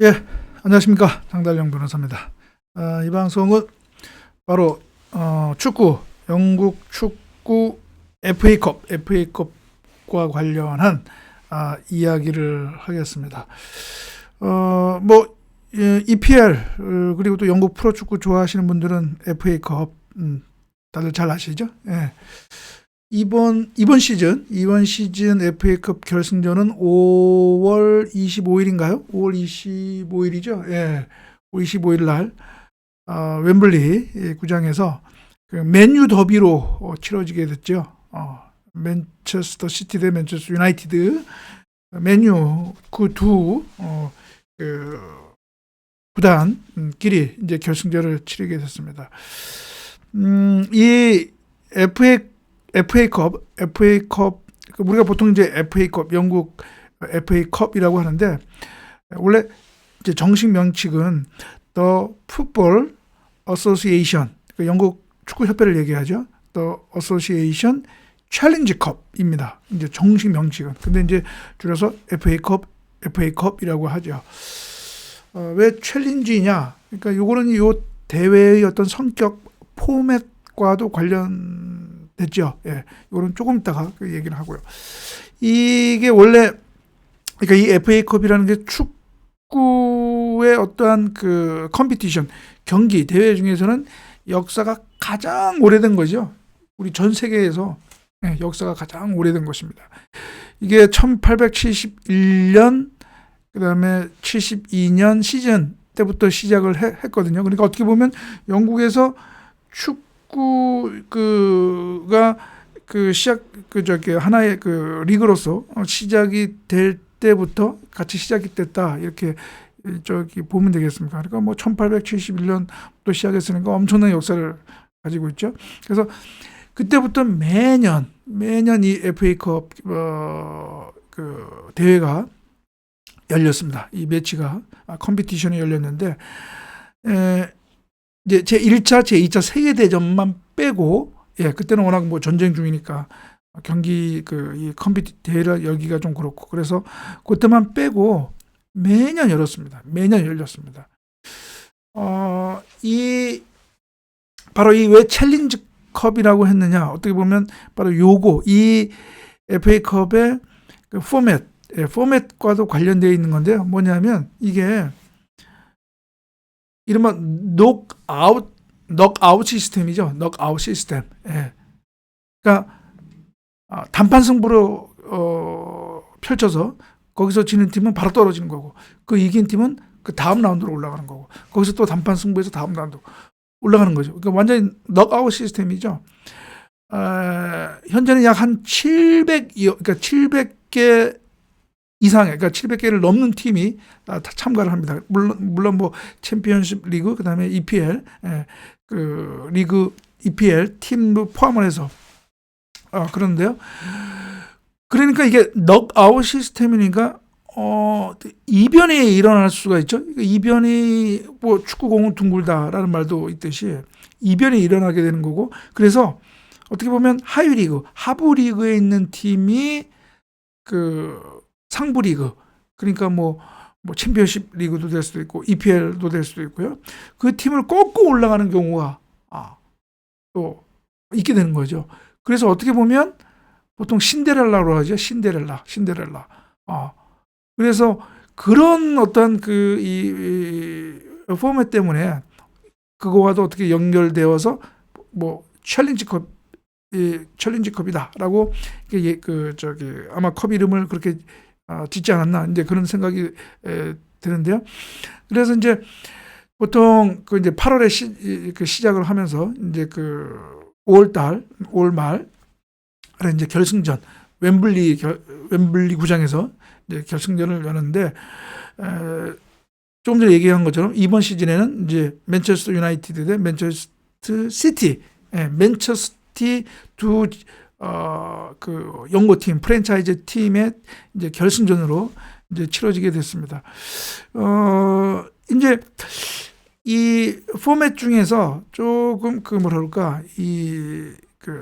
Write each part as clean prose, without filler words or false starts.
예, 안녕하십니까. 장달령 변호사입니다. 이 방송은 바로 축구, 영국 축구 FA컵과 관련한 이야기를 하겠습니다. 뭐 EPL 그리고 또 영국 프로축구 좋아하시는 분들은 FA컵 다들 잘 아시죠? 예. 이번 시즌 FA컵 결승전은 5월 25일인가요? 5월 25일이죠. 예. 5월 25일 날 웸블리 구장에서 그 맨유 더비로 치러지게 됐죠. 맨체스터 시티 대 맨체스터 유나이티드, 맨유 그 두 구단끼리 이제 결승전을 치르게 됐습니다. 이 FA컵 우리가 보통 이제 FA컵 영국 FA컵이라고 하는데, 원래 이제 정식 명칭은 The Football Association, 영국 축구 협회를 얘기하죠. The Association Challenge Cup입니다. 이제 정식 명칭은. 근데 이제 줄여서 FA컵이라고 하죠. 왜 챌린지냐? 그러니까 요거는 요 대회의 어떤 성격, 포맷과도 관련됐죠. 예, 이거는 조금 이따가 그 얘기를 하고요. 이게 원래, 그러니까 이 FA컵이라는 게 축구의 어떠한 그 컴피티션, 경기, 대회 중에서는 역사가 가장 오래된 거죠. 우리 전 세계에서 역사가 가장 오래된 것입니다. 이게 1871년, 그 다음에 72년 시즌 때부터 시작을 했거든요. 그러니까 어떻게 보면 영국에서 축구가 하나의 그 리그로서 시작이 될 때부터 같이 시작이 됐다, 이렇게 보면 되겠습니까? 그러니까 뭐 1871년부터 시작했으니까 엄청난 역사를 가지고 있죠. 그래서 그때부터 매년 이 FA컵 그 대회가 열렸습니다. 이 매치가 컴피티션이 열렸는데, 이제 제1차, 제2차 세계대전만 빼고, 그때는 워낙 뭐 전쟁 중이니까 경기 이 대회를 열기가 좀 그렇고, 그래서 그때만 빼고 매년 열렸습니다. 매년 열렸습니다. 바로 이 왜 챌린지 컵이라고 했느냐? 어떻게 보면 바로 이 FA컵의 그 포맷과도 관련되어 있는 건데요. 뭐냐면 이게 이른바 넉아웃 시스템이죠. 넉아웃 시스템. 예. 그러니까 단판 승부로 펼쳐서 거기서 지는 팀은 바로 떨어지는 거고, 그 이긴 팀은 그 다음 라운드로 올라가는 거고, 거기서 또 단판 승부에서 다음 라운드 올라가는 거죠. 그러니까 완전히 넉아웃 시스템이죠. 현재는 약 한 700개 이상의, 그러니까 700개를 넘는 팀이 참가를 합니다. 물론 뭐 챔피언십 리그, 그다음에 EPL, 그 리그 EPL 팀도 포함을 해서 그런데요. 그러니까 이게 넉아웃 시스템이니까 이변이 일어날 수가 있죠. 이변이 뭐 축구공은 둥글다라는 말도 있듯이 이변이 일어나게 되는 거고, 그래서 어떻게 보면 하위 리그, 하부 리그에 있는 팀이 그 상부 리그, 그러니까 뭐 챔피언십 리그도 될 수도 있고 EPL도 될 수도 있고요. 그 팀을 꺾고 올라가는 경우가 또 있게 되는 거죠. 그래서 어떻게 보면 보통 신데렐라로 하죠. 신데렐라. 그래서 그런 어떤 이 포맷 때문에 그거와도 어떻게 연결되어서 뭐 챌린지컵이다라고 아마 컵 이름을 그렇게 짓지 않았나, 이제 그런 생각이 드는데요. 그래서 이제 보통 이제 8월에 시작을 하면서 이제 5월 말에 이제 결승전 웸블리 구장에서 이제 결승전을 여는데, 조금 전에 얘기한 것처럼 이번 시즌에는 이제 맨체스터 유나이티드 대 맨체스터 시티, 맨체스터 두 연고팀, 프랜차이즈 팀의 이제 결승전으로 이제 치러지게 됐습니다. 이제 이 포맷 중에서 조금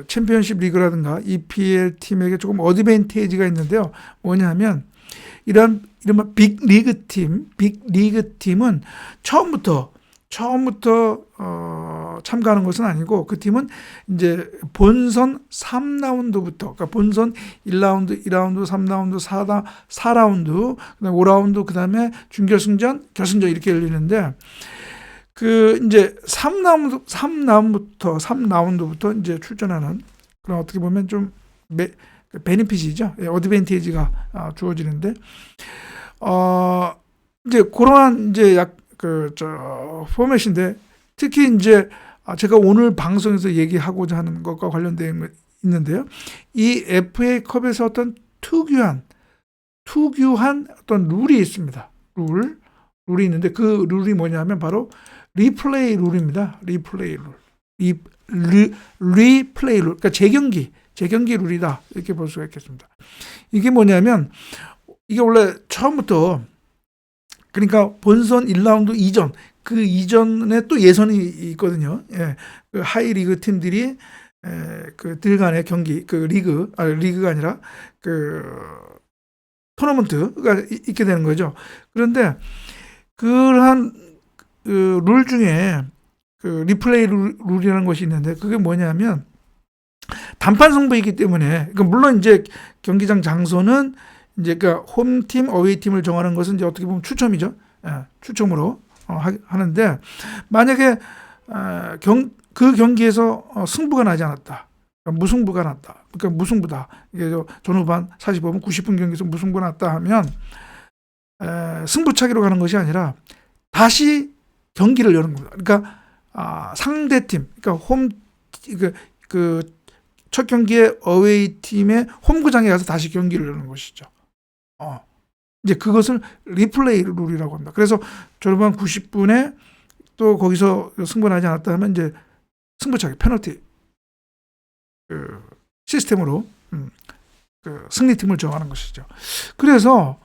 챔피언십 리그라든가 EPL 팀에게 조금 어드밴티지가 있는데요. 뭐냐면 이른바 빅리그 팀은 처음부터 참가하는 것은 아니고 그 팀은 이제 본선 3라운드부터, 그러니까 본선 1라운드, 2라운드, 3라운드, 4라운드, 그다음에 5라운드, 그다음에 준결승전, 결승전 이렇게 열리는데 그 이제 3라운드부터 이제 출전하는 그런 어떻게 보면 좀 베니핏이죠. 어드밴티지가 주어지는데 이제 그러한 이제 포맷인데 특히 이제 제가 오늘 방송에서 얘기하고자 하는 것과 관련된 있는데요. 이 FA컵에서 어떤 특유한 어떤 룰이 있습니다. 룰이 있는데 그 룰이 뭐냐면 바로 리플레이 룰입니다. 리플레이 룰. 그러니까 재경기 룰이다. 이렇게 볼 수가 있겠습니다. 이게 뭐냐면 이게 원래 처음부터 그러니까 본선 1라운드 이전 그 이전에 또 예선이 있거든요. 예. 그 하이리그 팀들이 들 간의 경기 리그가 아니라 그 토너먼트가 있게 되는 거죠. 그런데 그러한 룰 중에 그 리플레이 룰이라는 것이 있는데 그게 뭐냐면 단판 승부이기 때문에 그러니까 물론 이제 경기장 장소는 이제 그 홈팀, 어웨이팀을 정하는 것은 이제 어떻게 보면 추첨이죠. 예, 추첨으로 하는데 만약에 그 경기에서 승부가 나지 않았다. 그러니까 무승부가 났다. 그러니까 무승부다. 이게 전후반 45분, 90분 경기에서 무승부가 났다 하면 승부차기로 가는 것이 아니라 다시 경기를 여는 겁니다. 그러니까 상대팀, 그러니까 첫 경기에 어웨이 팀의 홈구장에 가서 다시 경기를 여는 것이죠. 이제 그것을 리플레이 룰이라고 합니다. 그래서 전후반 90분에 또 거기서 승부가 나지 않았다 하면 이제 승부차기 페널티 시스템으로 승리팀을 정하는 것이죠. 그래서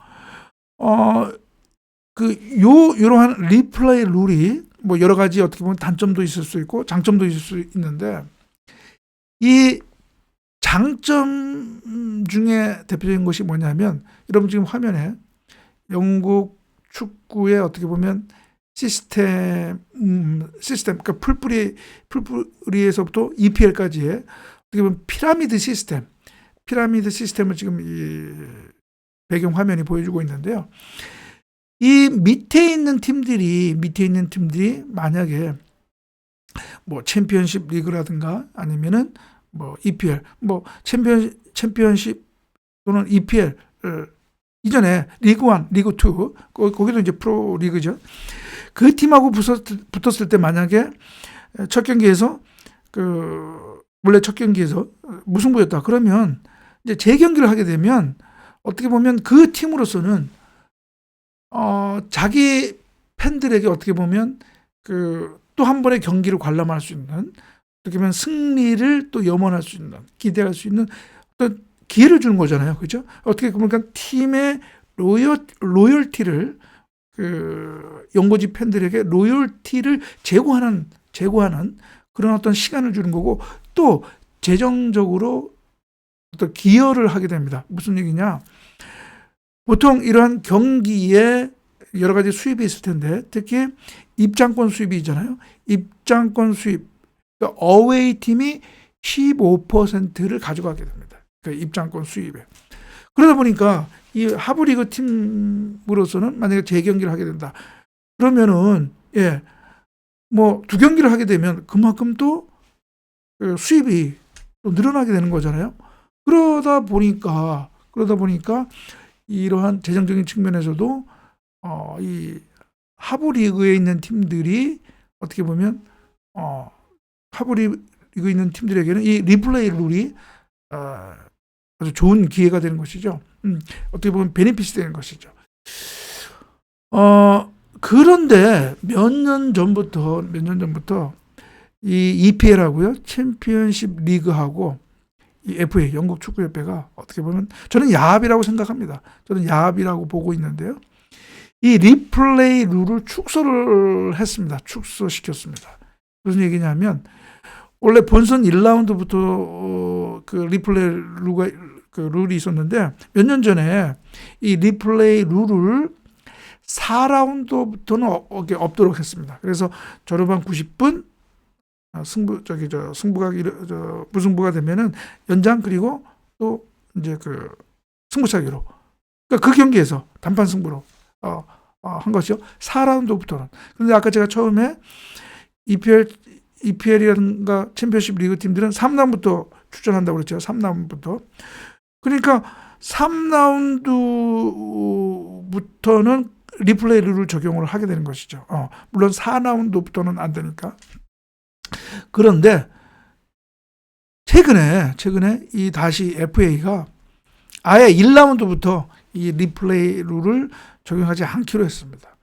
이러한 리플레이 룰이 뭐 여러 가지 어떻게 보면 단점도 있을 수 있고 장점도 있을 수 있는데 이 장점 중에 대표적인 것이 뭐냐면 여러분 지금 화면에 영국 축구의 어떻게 보면 시스템 그러니까 풀뿌리에서부터 EPL까지의 어떻게 보면 피라미드 시스템을 지금 이 배경 화면이 보여주고 있는데요. 이 밑에 있는 팀들이 만약에 뭐 챔피언십 리그라든가 아니면은 뭐 EPL, 뭐 챔피언십 또는 EPL 이전에 리그 1, 리그 2 거기도 이제 프로 리그죠. 그 팀하고 붙었을 때 만약에 첫 경기에서 원래 첫 경기에서 무승부였다. 그러면 이제 재경기를 하게 되면 어떻게 보면 그 팀으로서는 자기 팬들에게 어떻게 보면 또 한 번의 경기를 관람할 수 있는 어떻게 보면 승리를 또 염원할 수 있는 기대할 수 있는 어떤 기회를 주는 거잖아요. 그렇죠? 어떻게 보니까 팀의 로열티를 연고지 팬들에게 로열티를 제고하는 그런 어떤 시간을 주는 거고 또 재정적으로 어떤 기여를 하게 됩니다. 무슨 얘기냐? 보통 이러한 경기에 여러 가지 수입이 있을 텐데 특히 입장권 수입이 있잖아요. 입장권 수입. 그러니까 어웨이 팀이 15%를 가져가게 됩니다. 그 입장권 수입에. 그러다 보니까 이 하브리그 팀으로서는 만약에 재경기를 하게 된다. 그러면은 뭐 두 경기를 하게 되면 그만큼 또 수입이 또 늘어나게 되는 거잖아요. 그러다 보니까 이러한 재정적인 측면에서도 이 하브리그에 있는 팀들이 어떻게 보면 하브리그에 있는 팀들에게는 이 리플레이 룰이 아주 좋은 기회가 되는 것이죠. 어떻게 보면 베네핏이 되는 것이죠. 그런데 몇 년 전부터 이 EPL하고요, 챔피언십 리그하고 이 FA, 영국 축구협회가 어떻게 보면 저는 야합이라고 생각합니다. 저는 야합이라고 보고 있는데요. 이 리플레이 룰을 축소시켰습니다. 무슨 얘기냐면 원래 본선 1라운드부터 그 리플레이 그 룰이 있었는데 몇 년 전에 이 리플레이 룰을 4라운드부터는 없도록 했습니다. 그래서 졸업한 90분 승부가 무승부가 되면은 연장 그리고 또 이제 그 승부차기로 그러니까 그 경기에서 단판 승부로 한 것이요. 4라운드부터는. 그런데 아까 제가 처음에 EPL이라든가 챔피언십 리그 팀들은 3라운드부터 출전한다고 그랬죠. 3라운드부터. 그러니까 3라운드부터는 리플레이 룰을 적용을 하게 되는 것이죠. 물론 4라운드부터는 안 되니까. 그런데 최근에 이 다시 FA가 아예 1라운드부터 이 리플레이 룰을 적용하지 않기로 했습니다.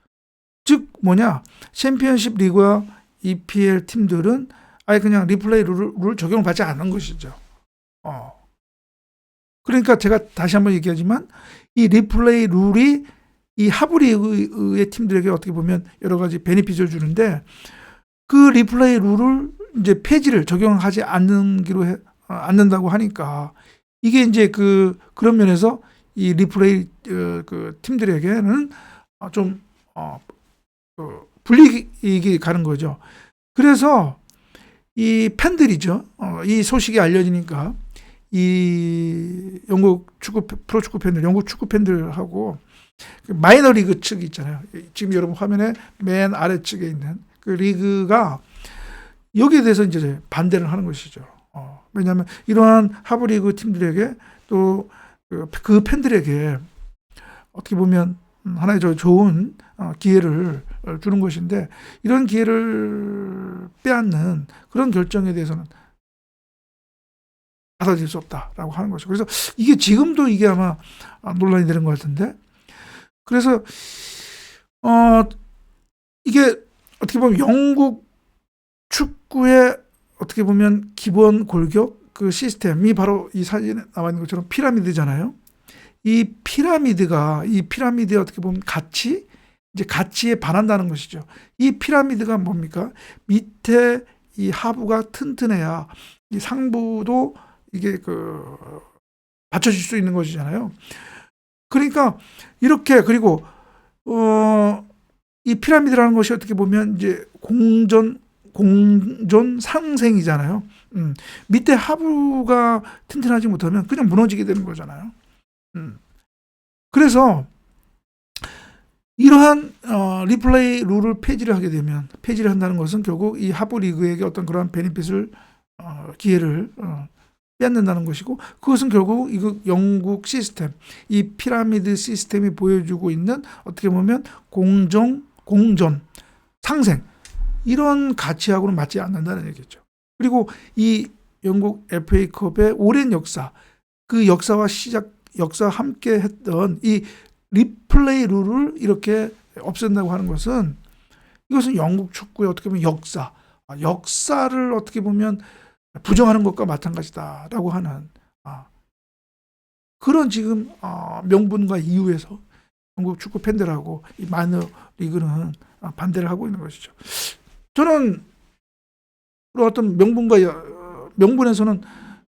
즉 뭐냐? 챔피언십 리그와 EPL 팀들은 아예 그냥 리플레이 룰을 적용을 받지 않는 것이죠. 그러니까 제가 다시 한번 얘기하지만 이 리플레이 룰이 이 하부 리그의 팀들에게 어떻게 보면 여러 가지 베네핏을 주는데 그 리플레이 룰을 이제 폐지를 적용하지 않는다고 하니까 이게 이제 그런 면에서 이 리플레이 그 팀들에게는 좀 불이익이 가는 거죠. 그래서 이 팬들이죠. 이 소식이 알려지니까 이 영국 프로축구 팬들, 영국 축구 팬들하고 마이너리그 측이 있잖아요. 지금 여러분 화면에 맨 아래측에 있는 그 리그가 여기에 대해서 이제 반대를 하는 것이죠. 왜냐하면 이러한 하부리그 팀들에게 또 그 팬들에게 어떻게 보면 하나의 좋은 기회를 주는 것인데 이런 기회를 빼앗는 그런 결정에 대해서는 받아들일 수 없다라고 하는 것이죠. 그래서 이게 지금도 이게 아마 논란이 되는 것 같은데 그래서 이게 어떻게 보면 영국 축구의 어떻게 보면 기본 골격 그 시스템이 바로 이 사진에 나와 있는 것처럼 피라미드잖아요. 이 피라미드의 어떻게 보면 가치에 반한다는 것이죠. 이 피라미드가 뭡니까? 밑에 이 하부가 튼튼해야 이 상부도 이게 받쳐질 수 있는 것이잖아요. 그러니까 이렇게 그리고 이 피라미드라는 것이 어떻게 보면 이제 공존 상생이잖아요. 밑에 하부가 튼튼하지 못하면 그냥 무너지게 되는 거잖아요. 그래서 이러한 리플레이 룰을 폐지를 한다는 것은 결국 이 하부 리그에게 어떤 그러한 베네핏을 기회를 빼앗는다는 것이고 그것은 결국 이거 영국 시스템, 이 피라미드 시스템이 보여주고 있는 어떻게 보면 공존, 상생 이런 가치하고는 맞지 않는다는 얘기죠. 그리고 이 영국 FA컵의 오랜 역사, 그 역사와 함께 했던 이 리플레이 룰을 이렇게 없앤다고 하는 것은 이것은 영국 축구의 어떻게 보면 역사를 어떻게 보면 부정하는 것과 마찬가지다라고 하는 그런 지금 명분과 이유에서 영국 축구 팬들하고 이 마이너 리그는 반대를 하고 있는 것이죠. 저는 그런 어떤 명분에서는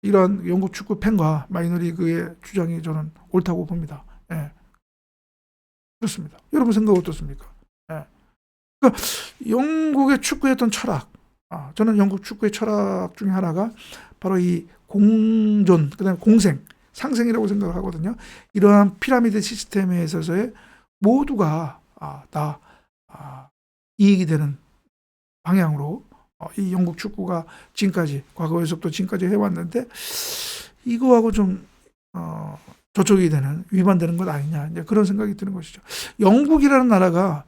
이러한 영국 축구 팬과 마이너리그의 주장이 저는 옳다고 봅니다. 예. 그렇습니다. 여러분 생각 어떻습니까? 예. 그러니까 영국의 축구의 어떤 철학, 저는 영국 축구의 철학 중에 하나가 바로 이 공존, 그다음에 공생, 상생이라고 생각을 하거든요. 이러한 피라미드 시스템에 있어서의 모두가 다 이익이 되는 방향으로 이 영국 축구가 지금까지 과거에서부터 지금까지 해왔는데 이거하고 좀 저촉이 되는 위반되는 것 아니냐 이제 그런 생각이 드는 것이죠. 영국이라는 나라가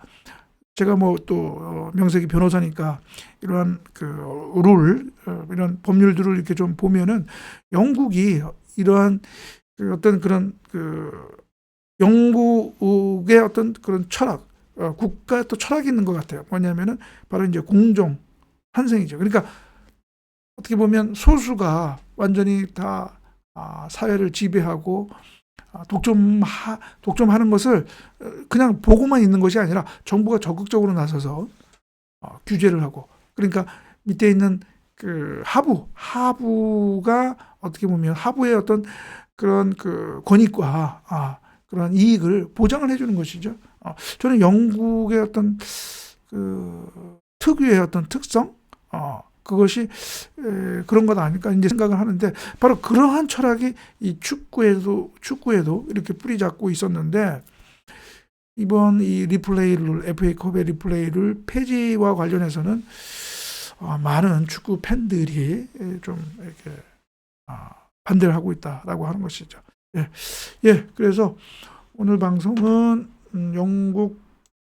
제가 뭐 또 명색이 변호사니까 이러한 이런 법률들을 이렇게 좀 보면은 영국이 이러한 어떤 그런 영국의 어떤 그런 철학, 국가 또 철학이 있는 것 같아요. 뭐냐면은 바로 이제 공정 환생이죠. 그러니까 어떻게 보면 소수가 완전히 다 사회를 지배하고 독점하는 것을 그냥 보고만 있는 것이 아니라 정부가 적극적으로 나서서 규제를 하고 그러니까 밑에 있는 하부가 어떻게 보면 하부의 어떤 그런 그 권익과 그런 이익을 보장을 해주는 것이죠. 저는 영국의 어떤 그 특유의 어떤 특성, 그것이 그런 것 아닐까 이제 생각을 하는데, 바로 그러한 철학이 이 축구에도 이렇게 뿌리 잡고 있었는데, 이번 이 리플레이 룰, FA컵의 리플레이 룰 폐지와 관련해서는 많은 축구 팬들이 좀 이렇게 반대를 하고 있다라고 하는 것이죠. 그래서 오늘 방송은 영국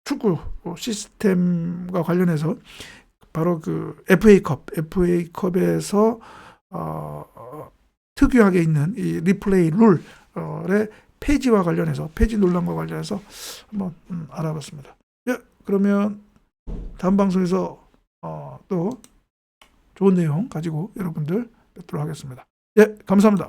축구 시스템과 관련해서 바로 그 FA컵에서 특유하게 있는 이 리플레이 룰의 폐지와 관련해서, 폐지 논란과 관련해서 한번 알아봤습니다. 그러면 다음 방송에서 또 좋은 내용 가지고 여러분들 뵙도록 하겠습니다. 감사합니다.